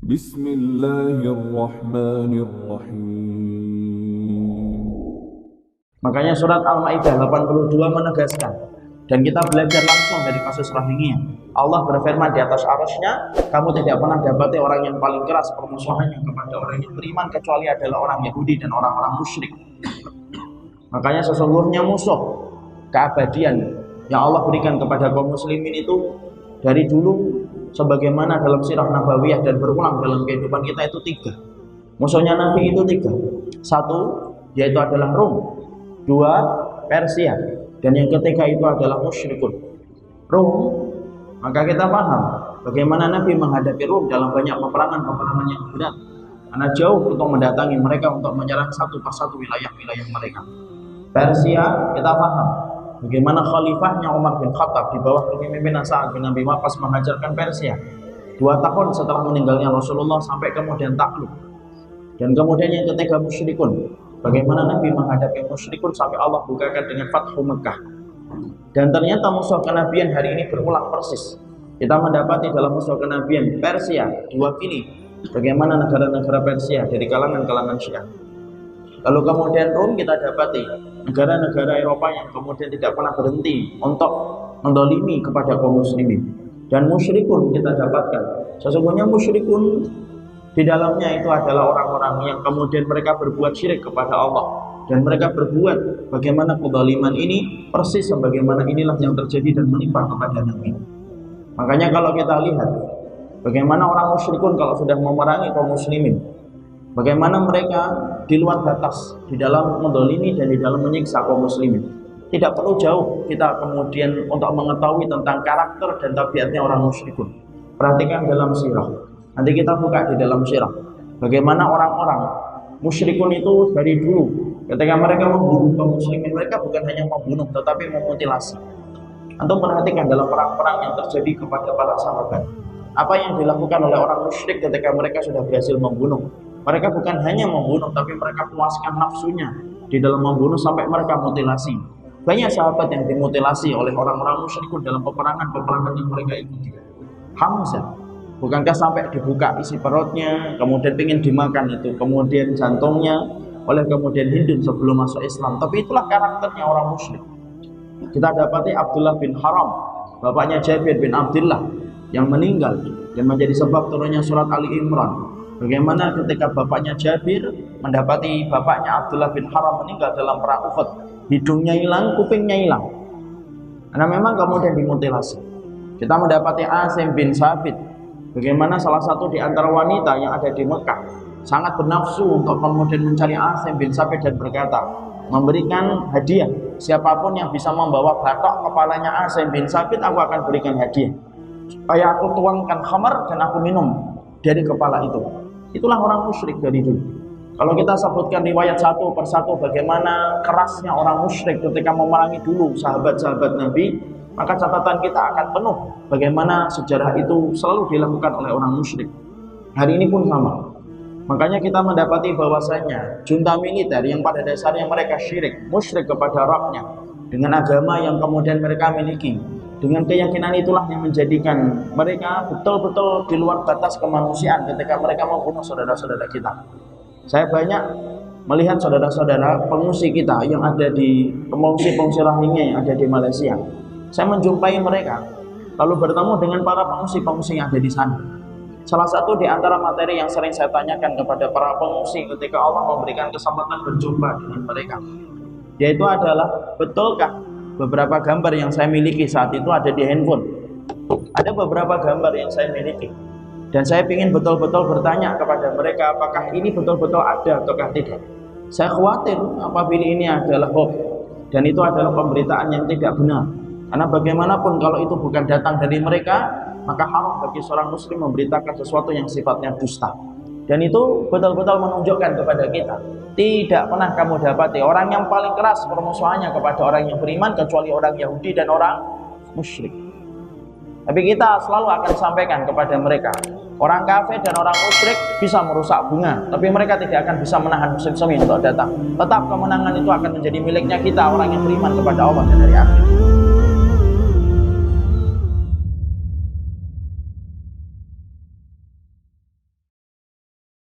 Bismillahirrahmanirrahim. Makanya surat Al-Maidah 82 menegaskan, dan kita belajar langsung dari kasus Rohingya. Allah berfirman di atas arasnya, kamu tidak pernah dapati orang yang paling keras permusuhannya kepada orang yang beriman kecuali adalah orang Yahudi dan orang-orang musyrik. Makanya sesungguhnya musuh keabadian yang Allah berikan kepada kaum muslimin itu dari dulu, sebagaimana dalam sirah nabawiyah dan berulang dalam kehidupan kita itu 3. Musuhnya Nabi itu 3. 1, yaitu adalah Rum. 2, Persia. Dan yang ketiga itu adalah musyrikun. Rum, maka kita paham bagaimana Nabi menghadapi Rum dalam banyak peperangan yang berat. Karena jauh untuk mendatangi mereka untuk menyerang satu persatu wilayah-wilayah mereka. Persia, kita paham bagaimana khalifahnya Umar bin Khattab di bawah kepemimpinan Sa'ad bin Abi Waqqas menghajarkan Persia 2 tahun setelah meninggalnya Rasulullah sampai kemudian takluk. Dan kemudian yang ketiga musyrikun, bagaimana Nabi menghadapi musyrikun sampai Allah bukakan dengan Fathu Mekah. Dan ternyata musuh kenabian hari ini berulang persis. Kita mendapati dalam musuh kenabian Persia diwakili bagaimana negara-negara Persia dari kalangan Syiah. Lalu kemudian Rum kita dapati negara-negara Eropa yang kemudian tidak pernah berhenti untuk mendolimi kepada kaum muslimin. Dan musyrikun kita dapatkan, sesungguhnya musyrikun di dalamnya itu adalah orang-orang yang kemudian mereka berbuat syirik kepada Allah. Dan mereka berbuat bagaimana kezaliman ini persis sebagaimana inilah yang terjadi dan menimpa kepada Nabi. Makanya kalau kita lihat bagaimana orang musyrikun kalau sudah memerangi kaum muslimin, bagaimana mereka di luar batas di dalam mendolimi dan di dalam menyiksa kaum muslimin. Tidak perlu jauh kita kemudian untuk mengetahui tentang karakter dan tabiatnya orang musyrikun. Perhatikan dalam sirah. Nanti kita buka di dalam sirah bagaimana orang-orang musyrikun itu dari dulu ketika mereka membunuh kaum muslimin, mereka bukan hanya membunuh tetapi memutilasi. Antum perhatikan dalam perang-perang yang terjadi kepada para sahabat, apa yang dilakukan oleh orang musyrik ketika mereka sudah berhasil membunuh. Mereka bukan hanya membunuh, tapi mereka puaskan nafsunya di dalam membunuh sampai mereka mutilasi. Banyak sahabat yang dimutilasi oleh orang-orang musyrikun dalam peperangan yang mereka ikuti. Hamzah, bukankah sampai dibuka isi perutnya, kemudian ingin dimakan itu, kemudian jantungnya, oleh kemudian Hindun sebelum masuk Islam. Tapi itulah karakternya orang musyrik. Kita dapati Abdullah bin Haram, bapaknya Jabir bin Abdullah, yang meninggal dan menjadi sebab turunnya surat Ali Imran. Bagaimana ketika bapaknya Jabir mendapati bapaknya Abdullah bin Haram meninggal dalam perang Uhud, hidungnya hilang, kupingnya hilang, karena memang kemudian dimutilasi. Kita mendapati Asim bin Sabit, bagaimana salah satu di antara wanita yang ada di Mekah sangat bernafsu untuk kemudian mencari Asim bin Sabit dan berkata, memberikan hadiah, siapapun yang bisa membawa batok kepalanya Asim bin Sabit aku akan berikan hadiah, supaya aku tuangkan khamar dan aku minum dari kepala itu. Itulah orang musyrik dari dulu. Kalau kita sebutkan riwayat satu persatu bagaimana kerasnya orang musyrik ketika memerangi dulu sahabat-sahabat Nabi, maka catatan kita akan penuh bagaimana sejarah itu selalu dilakukan oleh orang musyrik. Hari ini pun sama. Makanya kita mendapati bahwasanya junta militer yang pada dasarnya mereka syirik, musyrik kepada Rabbnya, dengan agama yang kemudian mereka miliki, dengan keyakinan itulah yang menjadikan mereka betul-betul di luar batas kemanusiaan ketika mereka membunuh saudara-saudara kita. Saya banyak melihat saudara-saudara pengungsi kita yang ada di pengungsi Rohingya yang ada di Malaysia. Saya menjumpai mereka, lalu bertemu dengan para pengungsi yang ada di sana. Salah satu di antara materi yang sering saya tanyakan kepada para pengungsi ketika Allah memberikan kesempatan berjumpa dengan mereka, yaitu adalah, betulkah beberapa gambar yang saya miliki saat itu ada di handphone? Ada beberapa gambar yang saya miliki, dan saya ingin betul-betul bertanya kepada mereka apakah ini betul-betul ada ataukah tidak. Saya khawatir apabila ini adalah hoax dan itu adalah pemberitaan yang tidak benar, karena bagaimanapun kalau itu bukan datang dari mereka, maka haram bagi seorang muslim memberitakan sesuatu yang sifatnya dusta. Dan itu betul-betul menunjukkan kepada kita, tidak pernah kamu dapati orang yang paling keras permusuhannya kepada orang yang beriman kecuali orang Yahudi dan orang musyrik. Tapi kita selalu akan sampaikan kepada mereka, orang kafir dan orang musyrik bisa merusak bunga, tapi mereka tidak akan bisa menahan musim semi untuk datang. Tetap kemenangan itu akan menjadi miliknya kita, orang yang beriman kepada Allah dan hari akhir.